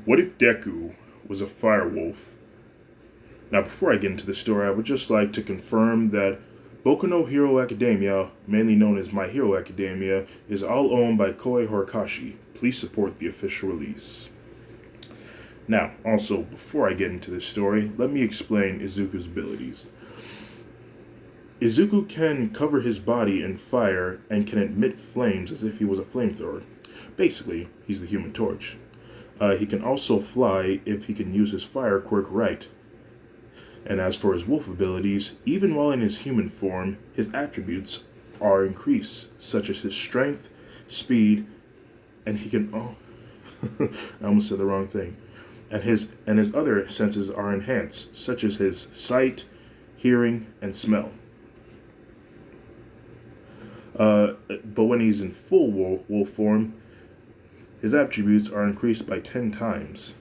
What if Deku was a firewolf? Now, before I get into the story, I would just like to confirm that Boku no Hero Academia, mainly known as My Hero Academia, is all owned by Koei Horikoshi. Please support the official release. Now, also, before I get into this story, let me explain Izuku's abilities. Izuku can cover his body in fire and can emit flames as if he was a flamethrower. Basically, he's the Human Torch. He can also fly if he can use his fire quirk right. And as for his wolf abilities, even while in his human form, his attributes are increased, such as his strength, speed, and he can. Oh, I almost said the wrong thing. And his other senses are enhanced, such as his sight, hearing, and smell. But when he's in full wolf form, his attributes are increased by 10 times.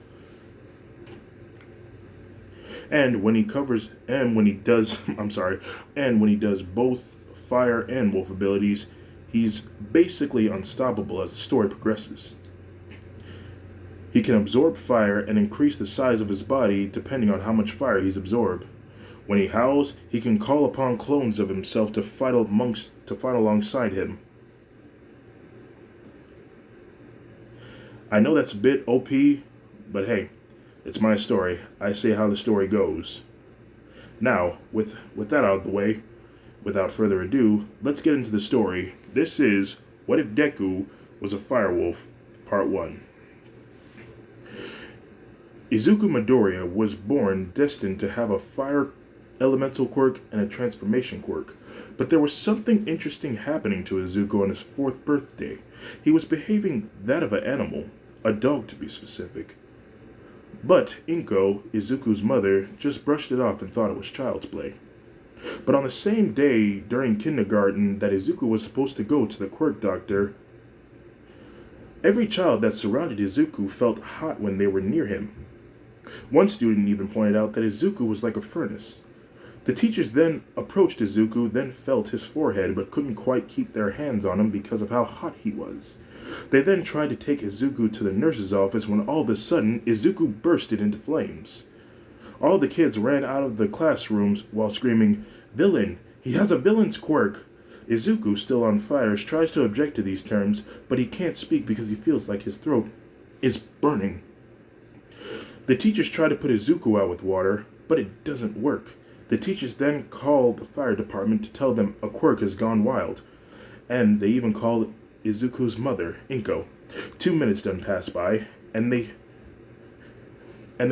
And when he covers, and when he does, I'm sorry, and when he does both fire and wolf abilities, he's basically unstoppable as the story progresses. He can absorb fire and increase the size of his body depending on how much fire he's absorbed. When he howls, he can call upon clones of himself to fight alongside him. I know that's a bit OP, but hey, it's my story. I say how the story goes. Now, with that out of the way, without further ado, let's get into the story. This is What If Deku Was a Firewolf, Part 1. Izuku Midoriya was born destined to have a fire elemental quirk and a transformation quirk. But there was something interesting happening to Izuku on his 4th birthday. He was behaving that of an animal, a dog to be specific. But Inko, Izuku's mother, just brushed it off and thought it was child's play. But on the same day during kindergarten that Izuku was supposed to go to the quirk doctor, every child that surrounded Izuku felt hot when they were near him. One student even pointed out that Izuku was like a furnace. The teachers then approached Izuku, then felt his forehead, but couldn't quite keep their hands on him because of how hot he was. They then tried to take Izuku to the nurse's office when all of a sudden, Izuku bursted into flames. All the kids ran out of the classrooms while screaming, "Villain! He has a villain's quirk!" Izuku, still on fire, tries to object to these terms, but he can't speak because he feels like his throat is burning. The teachers try to put Izuku out with water, but it doesn't work. The teachers then call the fire department to tell them a quirk has gone wild, and they even call Izuku's mother, Inko. 2 minutes then pass by, and they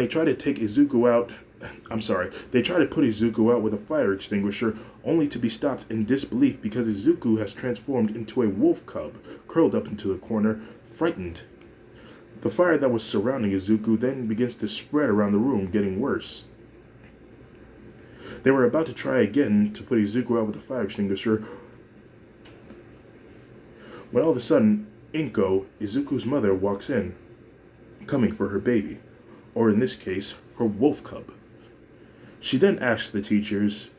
try to take Izuku out. They try to put Izuku out with a fire extinguisher, only to be stopped in disbelief because Izuku has transformed into a wolf cub, curled up into the corner, frightened. The fire that was surrounding Izuku then begins to spread around the room, getting worse. They were about to try again to put Izuku out with a fire extinguisher when all of a sudden, Inko, Izuku's mother, walks in, coming for her baby, or in this case, her wolf cub. She then asks the teachers,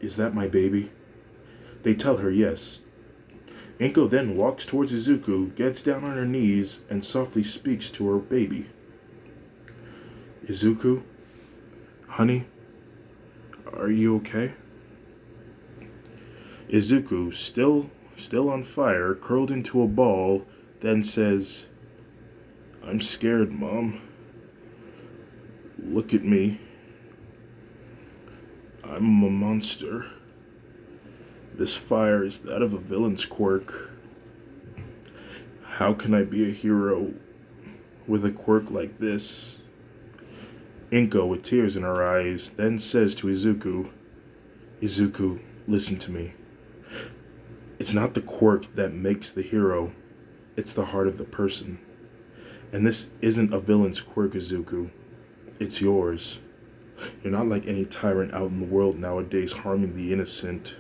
"Is that my baby?" They tell her yes. Inko then walks towards Izuku, gets down on her knees, and softly speaks to her baby. "Izuku, honey, are you okay?" Izuku, still on fire, curled into a ball, then says, "I'm scared, Mom. Look at me. I'm a monster. This fire is that of a villain's quirk. How can I be a hero with a quirk like this?" Inko, with tears in her eyes, then says to Izuku, "Izuku, listen to me. It's not the quirk that makes the hero, it's the heart of the person. And this isn't a villain's quirk, Izuku. It's yours. You're not like any tyrant out in the world nowadays harming the innocent.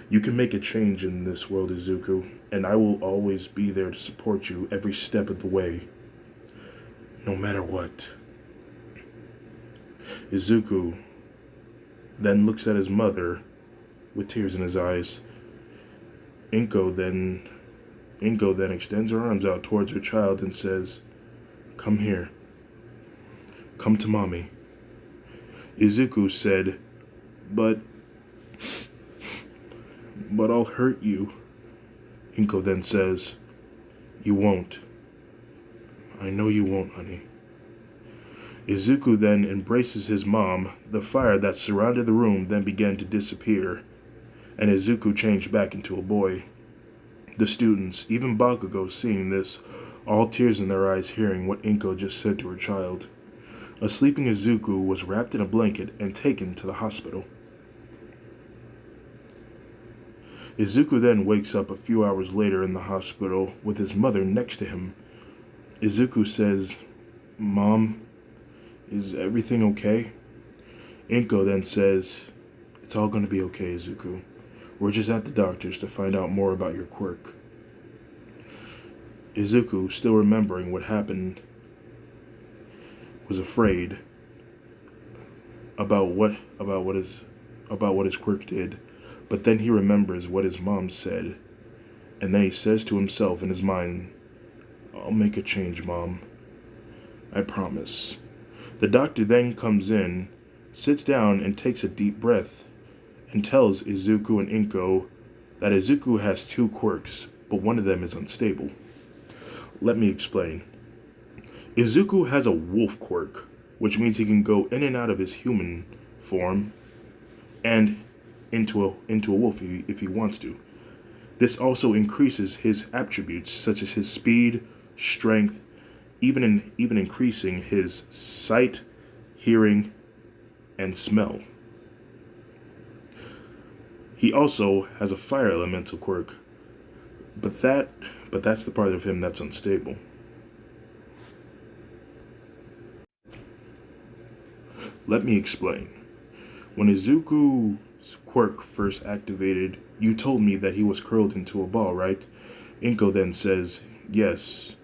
You can make a change in this world, Izuku, and I will always be there to support you every step of the way. No matter what." Izuku then looks at his mother with tears in his eyes. Inko then extends her arms out towards her child and says, "Come here. Come to mommy. Izuku said, But I'll hurt you. Inko then says, You won't. I know you won't, honey. Izuku then embraces his mom. The fire that surrounded the room then began to disappear, and Izuku changed back into a boy. The students, even Bakugo, seeing this, all tears in their eyes hearing what Inko just said to her child. A sleeping Izuku was wrapped in a blanket and taken to the hospital. Izuku then wakes up a few hours later in the hospital with his mother next to him. Izuku says, Mom, is everything okay? Inko then says, It's all going to be okay, Izuku. We're just at the doctor's to find out more about your quirk. Izuku, still remembering what happened, was afraid about what his quirk did, but then he remembers what his mom said, and then he says to himself in his mind, I'll make a change, Mom. I promise. The doctor then comes in, sits down and takes a deep breath, and tells Izuku and Inko that Izuku has two quirks, but one of them is unstable. Let me explain. Izuku has a wolf quirk, which means he can go in and out of his human form and into a wolf if he wants to. This also increases his attributes such as his speed, strength, even increasing his sight, hearing, and smell. He also has a fire elemental quirk, but that's the part of him that's unstable. Let me explain. When Izuku's quirk first activated, you told me that he was curled into a ball, right? Inko then says, Yes.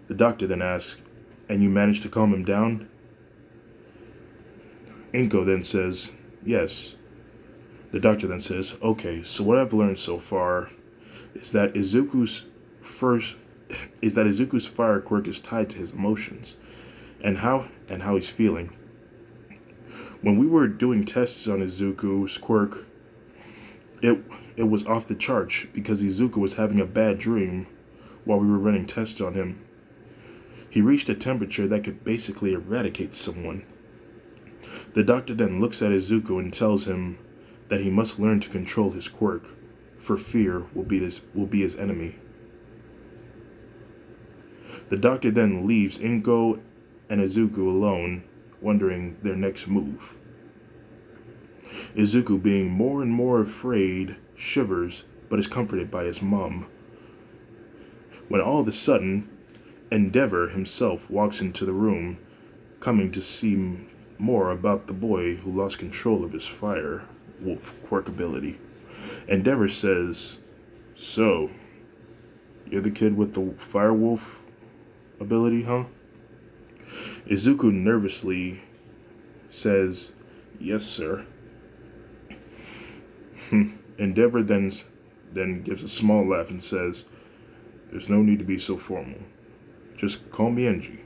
The doctor then asks, And you managed to calm him down? Inko then says, Yes. The doctor then says, Okay, so what I've learned so far is that Izuku's fire quirk is tied to his emotions and how he's feeling. When we were doing tests on Izuku's quirk, it was off the charts because Izuku was having a bad dream while we were running tests on him. He reached a temperature that could basically eradicate someone. The doctor then looks at Izuku and tells him that he must learn to control his quirk, for fear will be his enemy. The doctor then leaves Inko and Izuku alone, wondering their next move. Izuku, being more and more afraid, shivers, but is comforted by his mom. When all of a sudden, Endeavor himself walks into the room, coming to see more about the boy who lost control of his fire wolf quirk ability. Endeavor says, So, you're the kid with the fire wolf ability, huh? Izuku nervously says, Yes, sir. Endeavor then gives a small laugh and says, There's no need to be so formal. Just call me Enji.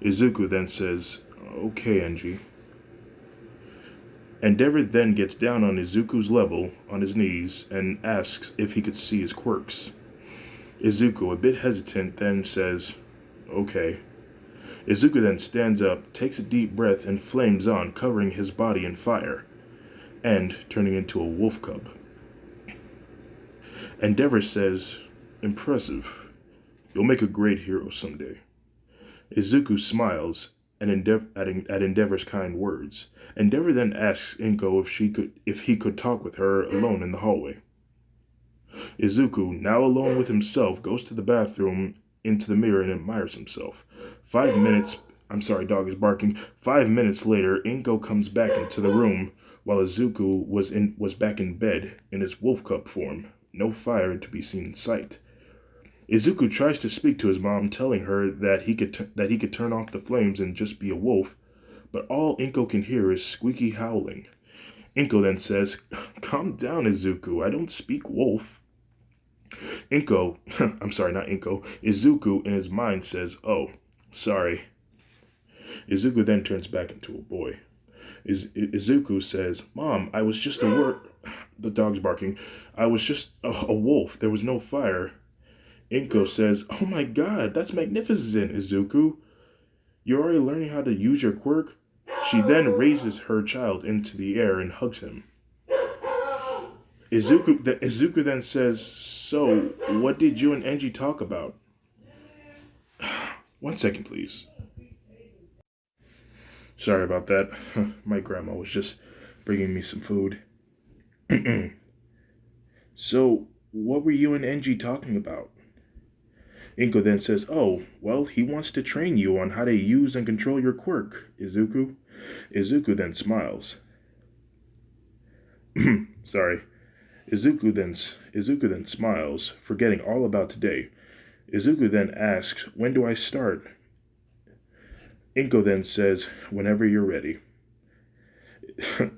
Izuku then says, Okay, Enji. Endeavor then gets down on Izuku's level, on his knees, and asks if he could see his quirks. Izuku, a bit hesitant, then says, Okay. Izuku then stands up, takes a deep breath, and flames on, covering his body in fire, and turning into a wolf cub. Endeavor says, Impressive. You'll make a great hero someday. Izuku smiles at Endeavor's kind words. Endeavor then asks Inko if he could talk with her alone in the hallway. Izuku, now alone with himself, goes to the bathroom, into the mirror, and admires himself. 5 minutes, I'm sorry, dog is barking. 5 minutes later, Inko comes back into the room while Izuku was back in bed in his wolf cub form. No fire to be seen in sight. Izuku tries to speak to his mom, telling her that he could turn off the flames and just be a wolf, but all Inko can hear is squeaky howling. Inko then says, Calm down, Izuku, I don't speak wolf. Inko, I'm sorry, not Inko, Izuku in his mind says, Oh, sorry. Izuku then turns back into a boy. Izuku says, Mom, I was just a word. The dog's barking. I was just a wolf. There was no fire. Inko says, Oh my god, that's magnificent, Izuku. You're already learning how to use your quirk? She then raises her child into the air and hugs him. Izuku then says, So, what did you and Enji talk about? 1 second, please. Sorry about that. My grandma was just bringing me some food. So, what were you and Enji talking about? Inko then says, Oh, well, he wants to train you on how to use and control your quirk, Izuku. Izuku then smiles. Sorry. Izuku then smiles, forgetting all about today. Izuku then asks, When do I start? Inko then says, Whenever you're ready.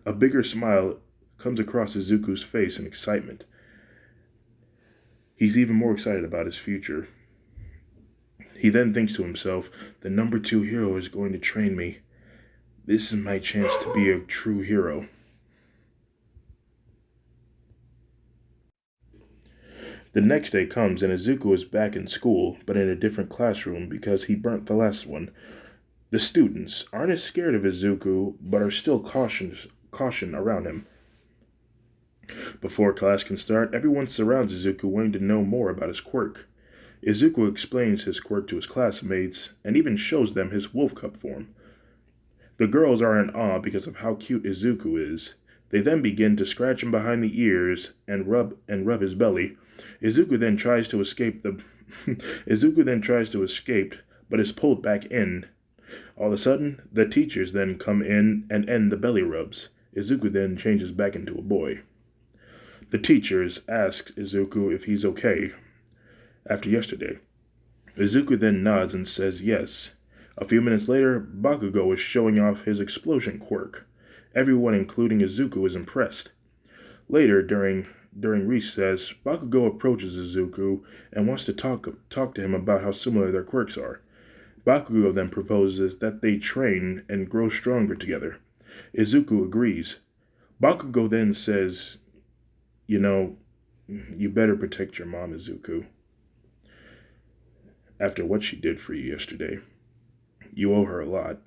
A bigger smile comes across Izuku's face in excitement. He's even more excited about his future. He then thinks to himself, the number 2 hero is going to train me. This is my chance to be a true hero. The next day comes and Izuku is back in school, but in a different classroom because he burnt the last one. The students aren't as scared of Izuku, but are still caution around him. Before class can start, everyone surrounds Izuku wanting to know more about his quirk. Izuku explains his quirk to his classmates and even shows them his wolf cub form. The girls are in awe because of how cute Izuku is. They then begin to scratch him behind the ears and rub his belly. Izuku then tries to escape, but is pulled back in. All of a sudden, the teachers then come in and end the belly rubs. Izuku then changes back into a boy. The teachers ask Izuku if he's okay after yesterday. Izuku then nods and says yes. A few minutes later, Bakugo is showing off his explosion quirk. Everyone, including Izuku, is impressed. Later, during recess, Bakugo approaches Izuku and wants to talk to him about how similar their quirks are. Bakugo then proposes that they train and grow stronger together. Izuku agrees. Bakugo then says, you better protect your mom, Izuku. After what she did for you yesterday, you owe her a lot.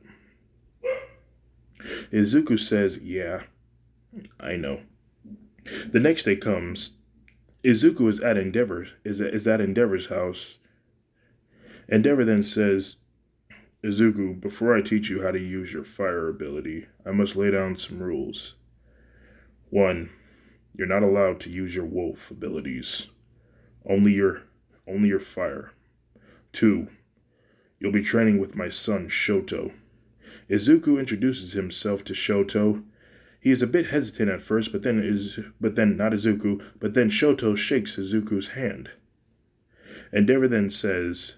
Izuku says, yeah, I know. The next day comes. Izuku is at Endeavor's house. Endeavor then says, Izuku, before I teach you how to use your fire ability, I must lay down some rules. 1. You're not allowed to use your wolf abilities. Only your fire. 2. You'll be training with my son, Shoto. Izuku introduces himself to Shoto. He is a bit hesitant at first, but then Shoto shakes Izuku's hand. Endeavor then says,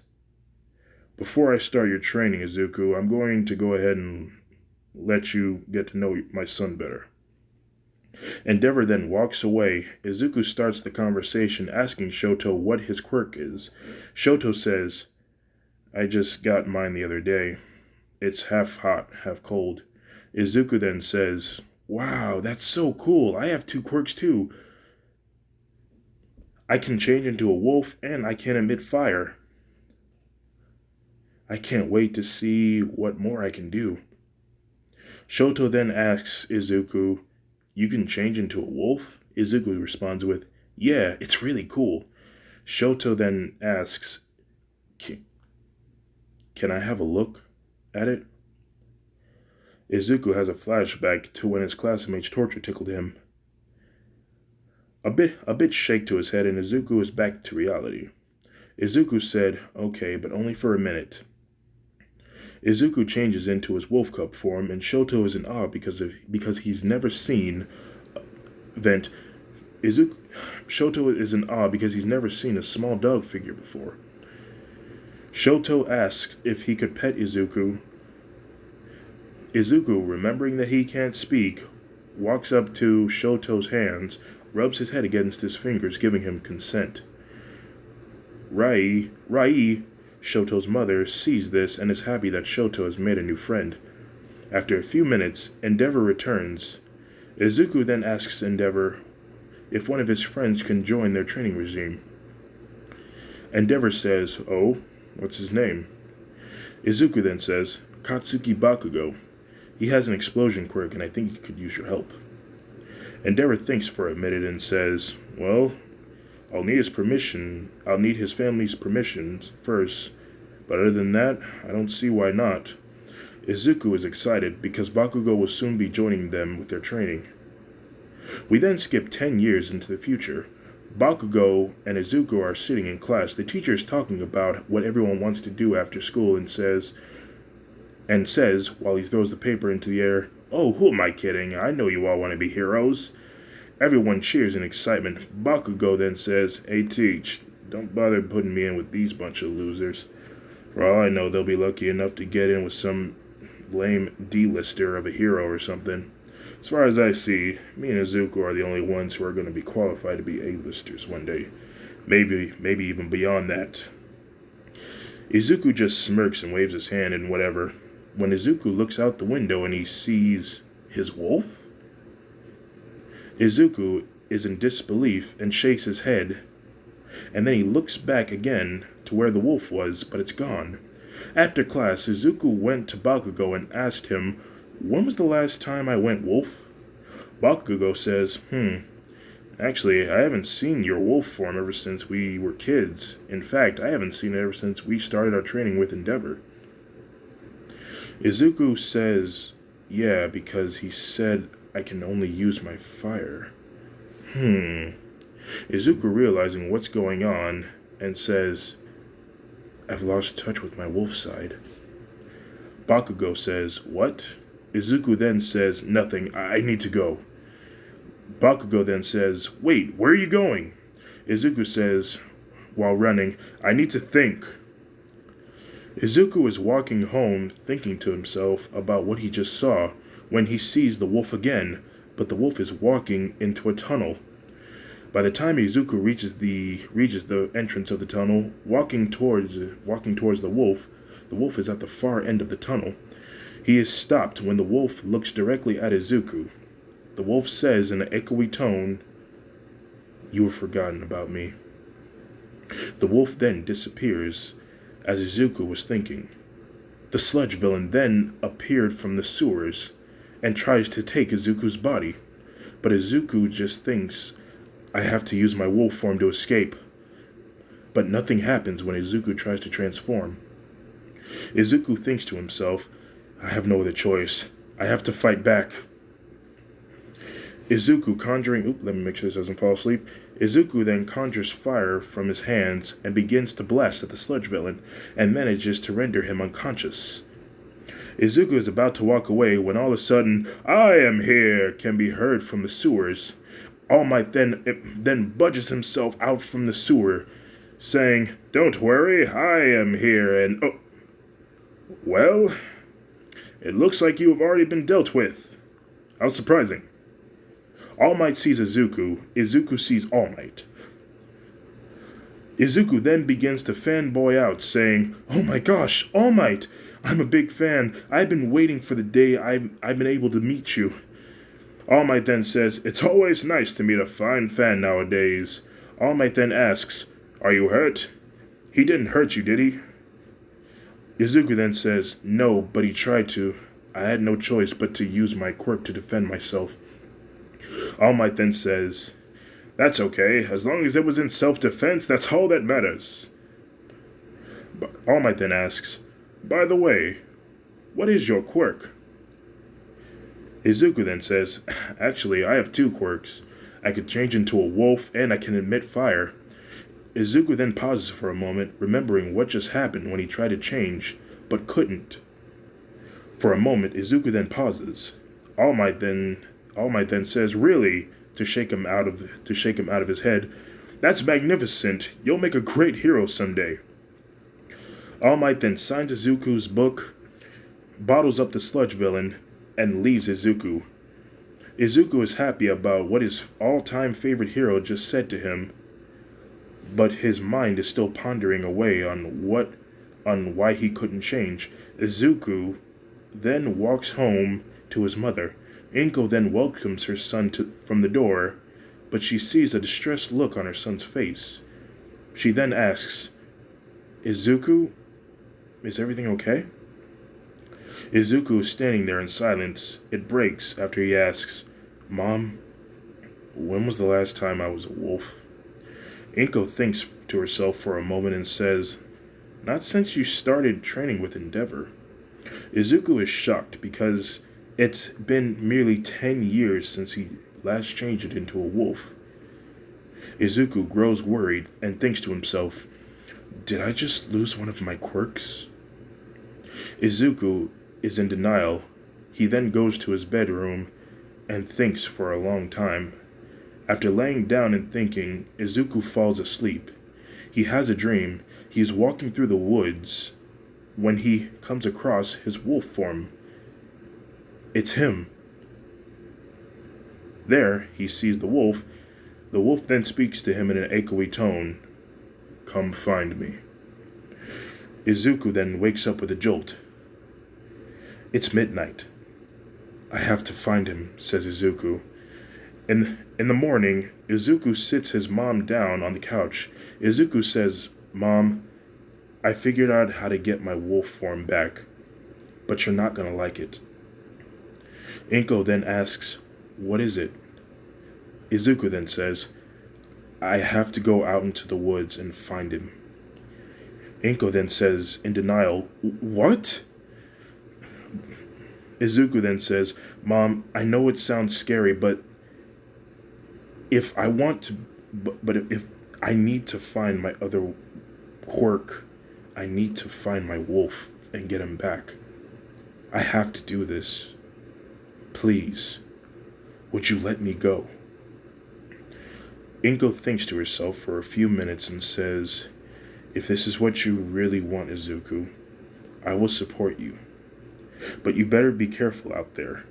Before I start your training, Izuku, I'm going to go ahead and let you get to know my son better. Endeavor then walks away. Izuku starts the conversation asking Shoto what his quirk is. Shoto says, I just got mine the other day. It's half hot, half cold. Izuku then says, Wow, that's so cool. I have 2 quirks too. I can change into a wolf and I can emit fire. I can't wait to see what more I can do. Shoto then asks Izuku, You can change into a wolf? Izuku responds with, Yeah, it's really cool. Shoto then asks, Can I have a look at it? Izuku has a flashback to when his classmates' torture tickled him. A bit shake to his head, and Izuku is back to reality. Izuku said, Okay, but only for a minute. Izuku changes into his wolf cub form, and Shoto is in awe because he's never seen Shoto is in awe because he's never seen a small dog figure before. Shoto asks if he could pet Izuku. Izuku, remembering that he can't speak, walks up to Shoto's hands, rubs his head against his fingers, giving him consent. Rai Shoto's mother sees this and is happy that Shoto has made a new friend. After a few minutes, Endeavor returns. Izuku then asks Endeavor if one of his friends can join their training regime. Endeavor says, "Oh, what's his name?" Izuku then says, "Katsuki Bakugo. He has an explosion quirk and I think he could use your help." Endeavor thinks for a minute and says, "Well, I'll need his family's permissions first, but other than that, I don't see why not." Izuku is excited because Bakugo will soon be joining them with their training. We then skip 10 years into the future. Bakugo and Izuku are sitting in class. The teacher is talking about what everyone wants to do after school and says, while he throws the paper into the air, "Oh, who am I kidding? I know you all want to be heroes." Everyone cheers in excitement. Bakugo then says, "Hey, Teach, don't bother putting me in with these bunch of losers. For all I know, they'll be lucky enough to get in with some lame D-lister of a hero or something. As far as I see, me and Izuku are the only ones who are going to be qualified to be A-listers one day. Maybe even beyond that." Izuku just smirks and waves his hand and whatever. When Izuku looks out the window and he sees his wolf, Izuku is in disbelief and shakes his head, and then he looks back again to where the wolf was, but it's gone. After class, Izuku went to Bakugo and asked him, "When was the last time I went wolf?" Bakugo says, "Actually, I haven't seen your wolf form ever since we were kids. In fact, I haven't seen it ever since we started our training with Endeavor." Izuku says, "Yeah, because he said I can only use my fire." Izuku realizing what's going on and says, "I've lost touch with my wolf side." Bakugo says, "What?" Izuku then says, "Nothing, I need to go." Bakugo then says, "Wait, where are you going?" Izuku says, while running, "I need to think." Izuku is walking home thinking to himself about what he just saw when he sees the wolf again, but the wolf is walking into a tunnel. By the time Izuku reaches the entrance of the tunnel, walking towards the wolf is at the far end of the tunnel. He is stopped when the wolf looks directly at Izuku. The wolf says in an echoey tone, "You have forgotten about me." The wolf then disappears, as Izuku was thinking. The sludge villain then appeared from the sewers and tries to take Izuku's body, but Izuku just thinks, "I have to use my wolf form to escape." But nothing happens when Izuku tries to transform. Izuku thinks to himself, "I have no other choice. I have to fight back." Let me make sure this doesn't fall asleep. Izuku then conjures fire from his hands and begins to blast at the sludge villain and manages to render him unconscious. Izuku is about to walk away when all of a sudden, "I am here," can be heard from the sewers. All Might then budges himself out from the sewer, saying, "Don't worry, I am here, and oh, well, it looks like you have already been dealt with." How surprising. All Might sees Izuku. Izuku sees All Might. Izuku then begins to fanboy out, saying, "Oh my gosh, All Might! I'm a big fan. I've been waiting for the day I've been able to meet you." All Might then says, "It's always nice to meet a fine fan nowadays." All Might then asks, "Are you hurt?" "He didn't hurt you, did he?" Izuku then says, "No, but he tried to. I had no choice but to use my quirk to defend myself." All Might then says, "That's okay. As long as it was in self-defense, that's all that matters." But All Might then asks, "By the way, what is your quirk?" Izuku then says, "Actually, I have two quirks. I could change into a wolf and I can emit fire." Izuku then pauses for a moment, remembering what just happened when he tried to change, but couldn't. For a moment, Izuku then pauses. All Might then says, "Really?" to shake him out of his head. "That's magnificent. You'll make a great hero someday." All Might then signs Izuku's book, bottles up the sludge villain, and leaves Izuku. Izuku is happy about what his all-time favorite hero just said to him, but his mind is still pondering away on on why he couldn't change. Izuku then walks home to his mother. Inko then welcomes her son from the door, but she sees a distressed look on her son's face. She then asks, Izuku, is everything okay? Izuku is standing there in silence. It breaks after he asks, Mom, when was the last time I was a wolf? Inko thinks to herself for a moment and says, Not since you started training with Endeavor. Izuku is shocked because it's been merely 10 years since he last changed it into a wolf. Izuku grows worried and thinks to himself, Did I just lose one of my quirks? Izuku is in denial. He then goes to his bedroom and thinks for a long time. After laying down and thinking, Izuku falls asleep. He has a dream. He is walking through the woods when he comes across his wolf form. It's him. There, he sees the wolf. The wolf then speaks to him in an echoey tone. Come find me. Izuku then wakes up with a jolt. It's midnight. I have to find him, says Izuku. In the morning, Izuku sits his mom down on the couch. Izuku says, Mom, I figured out how to get my wolf form back, but you're not going to like it. Inko then asks, What is it? Izuku then says, I have to go out into the woods and find him. Inko then says, in denial, What? Izuku then says, Mom, I know it sounds scary, but if I need to find my other quirk, I need to find my wolf and get him back. I have to do this. Please, would you let me go? Inko thinks to herself for a few minutes and says, If this is what you really want, Izuku, I will support you. But you better be careful out there.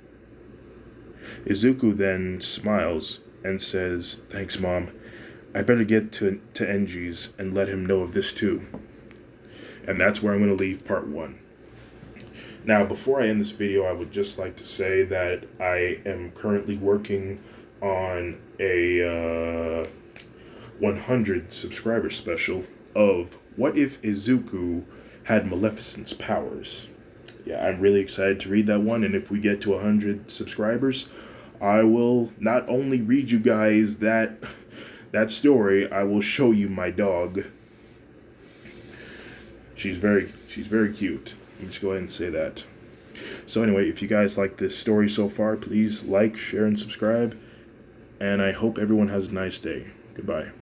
Izuku then smiles and says, Thanks, Mom. I better get to Enji's and let him know of this too. And that's where I'm going to leave part 1. Now, before I end this video, I would just like to say that I am currently working on a 100 subscriber special of What If Izuku Had Maleficent's Powers. Yeah, I'm really excited to read that one, and if we get to 100 subscribers, I will not only read you guys that story, I will show you my dog. She's very cute. Let me just go ahead and say that. So anyway, if you guys like this story so far, please like, share, and subscribe. And I hope everyone has a nice day. Goodbye.